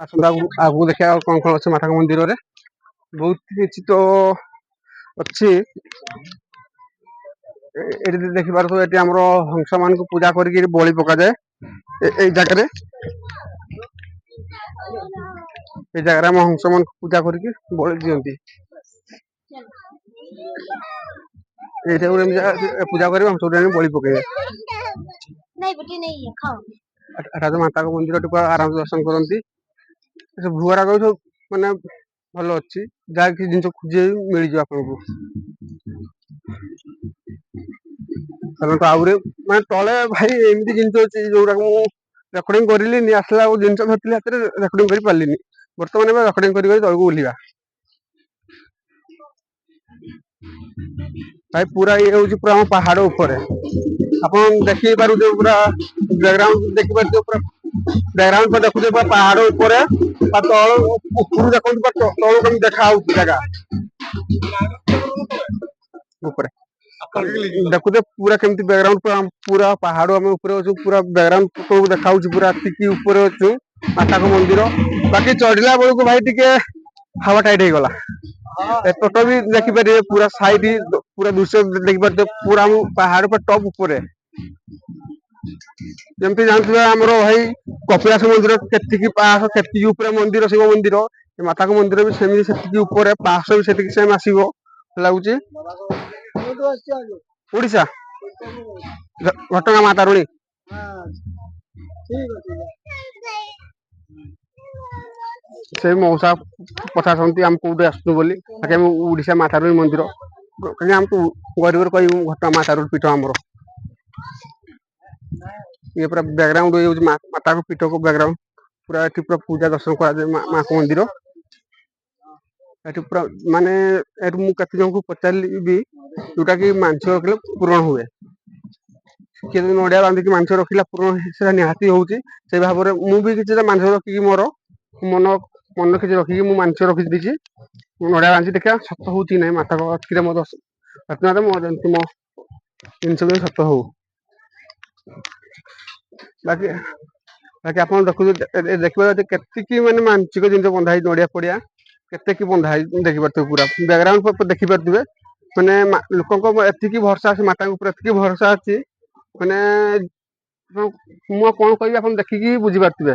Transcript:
ଆସନ୍ତା ଆଗକୁ ଦେଖିବା କଣ କଣ ଅଛି ମାତାଙ୍କ ମନ୍ଦିରରେ। ବହୁତ କିଛି ତ ଅଛି। ଏଠି ଦେଖିପାରୁଥିବ ଏଠି ଆମର ହଂସ ମାନଙ୍କୁ ପୂଜା କରିକି ବଳି ପକାଯାଏ ଏଇ ଜାଗାରେ। ଏଇ ଜାଗାରେ ଆମ ହଂସ ମାନଙ୍କୁ ପୂଜା କରିକି ବଳି ଦିଅନ୍ତି। ଏଇଟା ଏମିତି ପୂଜା କରି ହଂସ ବଳି ପକେଇବେ। ଏଟା ମାତାଙ୍କ ମନ୍ଦିର ଟି ଆରାମ ଦର୍ଶନ କରନ୍ତି। ଭୁଆରା ସବୁ ମାନେ ଭଲ ଅଛି, ଯାହା କିଛି ଜିନିଷ ଖୋଜିବେ ମିଳିଯିବ ଆପଣଙ୍କୁ। ଚାଲନ୍ତୁ ଆହୁରି ମାନେ ତଳେ ଭାଇ ଏମିତି ଜିନିଷ ଅଛି ଯୋଉଟାକୁ ମୁଁ ରେକର୍ଡିଂ କରିଲିନି, ଆସିଲା ବେଳକୁ ଜିନିଷ ଧରିଥିଲି ହାତରେ ରେକର୍ଡିଂ କରି ପାରିଲିନି। ବର୍ତ୍ତମାନ ଏବେ ରେକର୍ଡିଂ କରି ତଳକୁ ଓହ୍ଲେଇବା। ଭାଇ ପୁରା ଇଏ ହଉଛି ପୁରା ଆମ ପାହାଡ ଉପରେ। ଆପଣ ଦେଖି ପାରୁଥିବେ ପୁରା ବ୍ୟାକଗ୍ରାଉଣ୍ଡ ଦେଖିପାରୁଥିବେ ପୁରା ବ୍ୟାକଗ୍ରାଉଣ୍ଡ ଦେଖୁଥିବେ ପୁରା ପାହାଡ ଉପରେ ତଳ ଉପରୁ ଦେଖନ୍ତୁ ତଳୁ କେମିତି ଦେଖା ହଉଛି ଜାଗା ଉପରେ। ଦେଖୁଥିବେ ପୁରା କେମିତି ବ୍ୟାକଗ୍ରାଉଣ୍ଡ ପୁରା ପାହାଡ ଆମେ ଉପରେ ଅଛୁ, ପୁରା ବ୍ୟାକଗ୍ରାଉଣ୍ଡ ଦେଖା ହଉଛି ପୁରା ଏତିକି ଉପରେ ଅଛୁ ମାତାଙ୍କ ମନ୍ଦିର। ବାକି ଚଢିଲା ବେଳକୁ ଭାଇ ଟିକେ ହାୱା ଟାଇଟ ହେଇଗଲା। ଏପଟ ବି ଦେଖିପାରିବେ ପୁରା ସାଇଡ ପୁରା ଦୃଶ୍ୟ ଦେଖିପାରୁଥିବେ ପୁରା ପାହାଡ ପୁରା ଟପ ଉପରେ। ଯେମିତି ଜାଣୁଥିବେ ଆମର ଭାଇ କପିଳାସ ମନ୍ଦିର କେତିକି ପାହାଚ କେତିକି ଉପରେ ମନ୍ଦିର ଶିବ ମନ୍ଦିର, ମାତାଙ୍କ ମନ୍ଦିର ବି ସେମିତି ସେତିକି ଉପରେ, ପାହାଚ ବି ସେତିକି ସେମ ଆସିବ ଲାଗୁଛି। ଓଡିଶା ଘଟଗାଁ ମା ତାରିଣୀ। ସେଇ ମଉସା ପଚାରୁଛନ୍ତି ଆମେ କୋଉଠି ଆସୁଛୁ ବୋଲି, ଆଜ୍ଞା ମୁଁ ଓଡିଶା ମା ତାରିଣୀ ମନ୍ଦିର। ଆମକୁ ଗରିବରେ କହିବୁ ଘଟଗାଁ ମା ତାରିଣୀ ପୀଠ ଆମର। ଇଏ ପୁରା ବ୍ୟାକଗ୍ରାଉଣ୍ଡ ଇଏ ହଉଛି ମାତାଙ୍କ ପୀଠକୁ ବ୍ୟାକଗ୍ରାଉଣ୍ଡ। ପୁରା ଏଠି ପୁରା ପୂଜା ଦର୍ଶନ କରାଯାଏ ମାଙ୍କ ମନ୍ଦିର। ଏଠି ପୁରା ମାନେ ଏଠି ମୁଁ କେତେ ଜଣଙ୍କୁ ପଚାରିଲି ବି ଯୋଉଟା କି ମାନସିକ ରଖିଲେ ପୂରଣ ହୁଏ। କିଏ ଯଦି ନଡିଆ ବାନ୍ଧିକି ମାନସିକ ରଖିଲା ପୂରଣ ସେଟା ନିହାତି ହଉଛି। ସେଇ ଭାବରେ ମୁଁ ବି କିଛିଟା ମାନସିକ ରଖିକି ମୋର ମନ କିଛି ରଖିକି ମୁଁ ମାନସିକ ରଖି ଦେଇଛି। ମୁଁ ନଡିଆ ବାନ୍ଧିଛି ଦେଖିବା ସତ ହଉଛି କି ନାଇଁ ମାତାଙ୍କ ଆଖିରେ ମୋ ଜିନିଷ ବି ସତ ହଉ। ବାକି ଆପଣ ଦେଖିବା ଯଦି କେତିକି ମାନେ ମାନସିକ ଜିନିଷ ବନ୍ଧା ହେଇଛି ନଡିଆ ଫଡିଆ କେତେ କି ବନ୍ଧା ହେଇ ଦେଖିପାରୁଥିବେ ପୁରା ବ୍ୟାକଗ୍ରାଉଣ୍ଡ ଦେଖିପାରୁଥିବେ। ମାନେ ଲୋକଙ୍କ ଏତିକି ଭରସା ଅଛି ମାତାଙ୍କ ଉପରେ ଏତିକି ଭରସା ଅଛି ମାନେ ମୁଁ ଆଉ କଣ କହିବି ଆପଣ ଦେଖିକି ବୁଝିପାରୁଥିବେ।